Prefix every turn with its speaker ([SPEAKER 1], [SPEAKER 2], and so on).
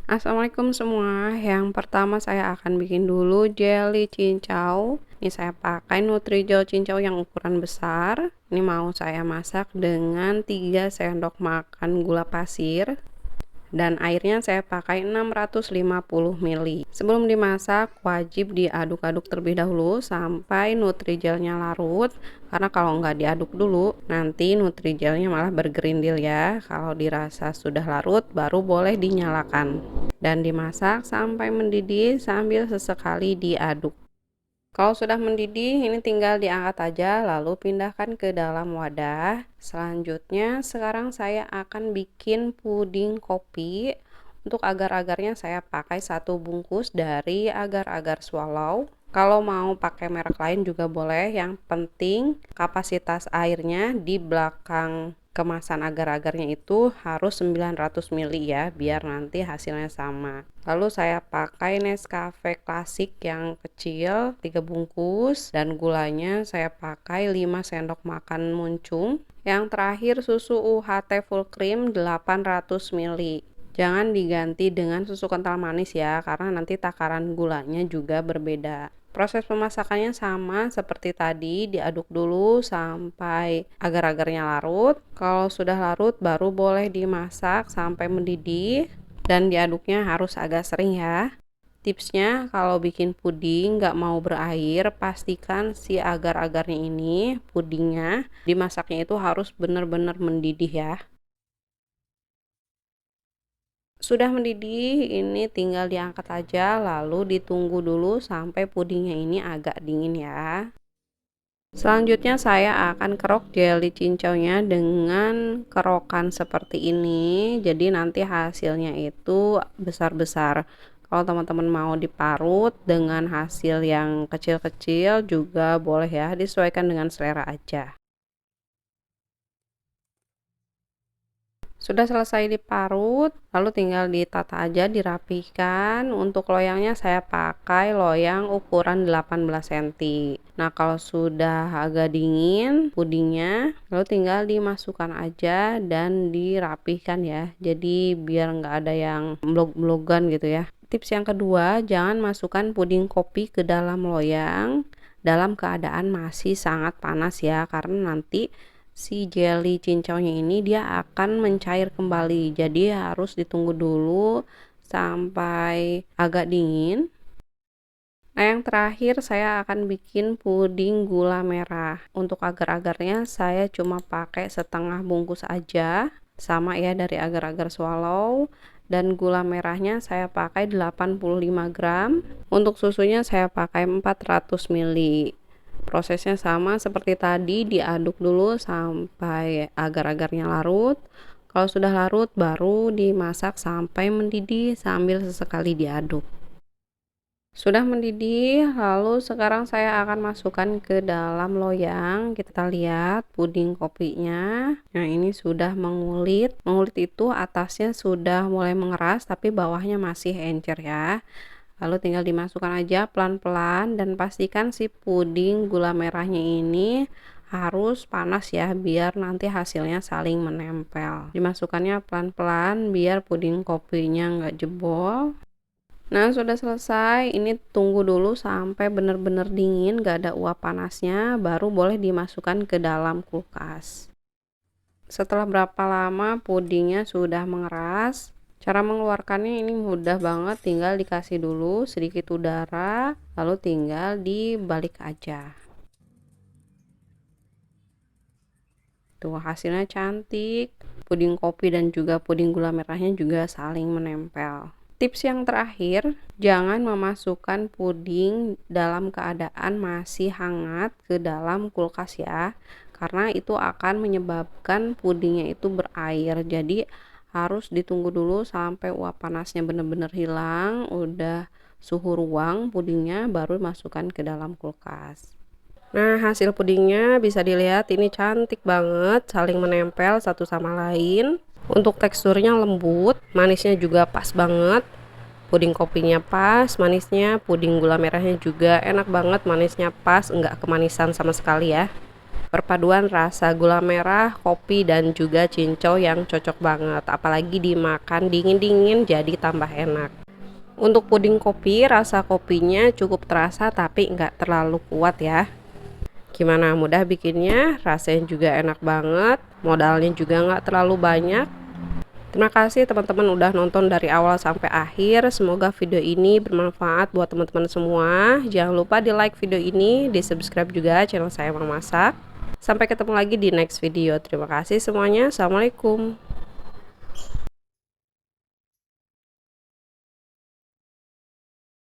[SPEAKER 1] Assalamualaikum semua. Yang pertama saya akan bikin dulu jelly cincau. Ini saya pakai Nutrijel cincau yang ukuran besar. Ini mau saya masak dengan 3 sendok makan gula pasir. Dan airnya saya pakai 650 ml. Sebelum dimasak wajib diaduk-aduk terlebih dahulu sampai nutrijelnya larut, karena kalau nggak diaduk dulu nanti nutrijelnya malah bergerindil ya. Kalau dirasa sudah larut baru boleh dinyalakan dan dimasak sampai mendidih sambil sesekali diaduk. Kalau sudah mendidih, ini tinggal diangkat aja lalu pindahkan ke dalam wadah. Selanjutnya, sekarang saya akan bikin puding kopi. Untuk agar-agarnya saya pakai 1 bungkus dari agar-agar swallow. Kalau mau pakai merek lain juga boleh, yang penting kapasitas airnya di belakang kemasan agar-agarnya itu harus 900 ml ya, biar nanti hasilnya sama. Lalu saya pakai Nescafe klasik yang kecil 3 bungkus dan gulanya saya pakai 5 sendok makan muncung. Yang terakhir susu UHT full cream 800 ml. Jangan diganti dengan susu kental manis ya, karena nanti takaran gulanya juga berbeda. Proses pemasakannya sama seperti tadi, diaduk dulu sampai agar-agarnya larut. Kalau sudah larut baru boleh dimasak sampai mendidih dan diaduknya harus agak sering ya. Tipsnya kalau bikin puding nggak mau berair, pastikan si agar-agarnya ini, pudingnya, dimasaknya itu harus benar-benar mendidih ya. Sudah mendidih, ini tinggal diangkat aja lalu ditunggu dulu sampai pudingnya ini agak dingin ya. Selanjutnya saya akan kerok jelly cincaunya dengan kerokan seperti ini. Jadi nanti hasilnya itu besar-besar. Kalau teman-teman mau diparut dengan hasil yang kecil-kecil juga boleh ya, disesuaikan dengan selera aja. Sudah selesai diparut, lalu tinggal ditata aja, dirapihkan. Untuk loyangnya saya pakai loyang ukuran 18 cm. Nah, kalau sudah agak dingin pudingnya, lalu tinggal dimasukkan aja dan dirapihkan ya. Jadi biar nggak ada yang blog-blogan gitu ya. Tips yang kedua, jangan masukkan puding kopi ke dalam loyang dalam keadaan masih sangat panas ya, karena nanti si jelly cincaunya ini dia akan mencair kembali, jadi harus ditunggu dulu sampai agak dingin. Nah, yang terakhir saya akan bikin puding gula merah. Untuk agar-agarnya saya cuma pakai setengah bungkus aja, sama ya dari agar-agar swallow. Dan gula merahnya saya pakai 85 gram. Untuk susunya saya pakai 400 ml. Prosesnya sama seperti tadi, diaduk dulu sampai agar-agarnya larut. Kalau sudah larut baru dimasak sampai mendidih sambil sesekali diaduk. Sudah mendidih, lalu sekarang saya akan masukkan ke dalam loyang. Kita lihat puding kopinya. Nah, ini sudah mengulit. Mengulit itu atasnya sudah mulai mengeras tapi bawahnya masih encer ya. Lalu tinggal dimasukkan aja pelan-pelan dan pastikan si puding gula merahnya ini harus panas ya, biar nanti hasilnya saling menempel. Dimasukkannya pelan-pelan biar puding kopinya nggak jebol. Nah, sudah selesai. Ini tunggu dulu sampai benar-benar dingin, nggak ada uap panasnya, baru boleh dimasukkan ke dalam kulkas. Setelah berapa lama pudingnya sudah mengeras, cara mengeluarkannya ini mudah banget, tinggal dikasih dulu sedikit udara, lalu tinggal dibalik aja. Tuh hasilnya cantik, puding kopi dan juga puding gula merahnya juga saling menempel. Tips yang terakhir, jangan memasukkan puding dalam keadaan masih hangat ke dalam kulkas ya, karena itu akan menyebabkan pudingnya itu berair. Jadi harus ditunggu dulu sampai uap panasnya benar-benar hilang, udah suhu ruang pudingnya, baru masukkan ke dalam kulkas. Nah, hasil pudingnya bisa dilihat ini cantik banget, saling menempel satu sama lain. Untuk teksturnya lembut, manisnya juga pas banget. Puding kopinya pas manisnya, puding gula merahnya juga enak banget, manisnya pas, enggak kemanisan sama sekali ya. Perpaduan rasa gula merah, kopi, dan juga cincau yang cocok banget. Apalagi dimakan dingin-dingin jadi tambah enak. Untuk puding kopi, rasa kopinya cukup terasa tapi nggak terlalu kuat ya. Gimana, mudah bikinnya? Rasanya juga enak banget, modalnya juga nggak terlalu banyak. Terima kasih teman-teman udah nonton dari awal sampai akhir. Semoga video ini bermanfaat buat teman-teman semua. Jangan lupa di like video ini, di subscribe juga channel saya Mama Masak. Sampai ketemu lagi di next video. Terima kasih semuanya. Assalamualaikum.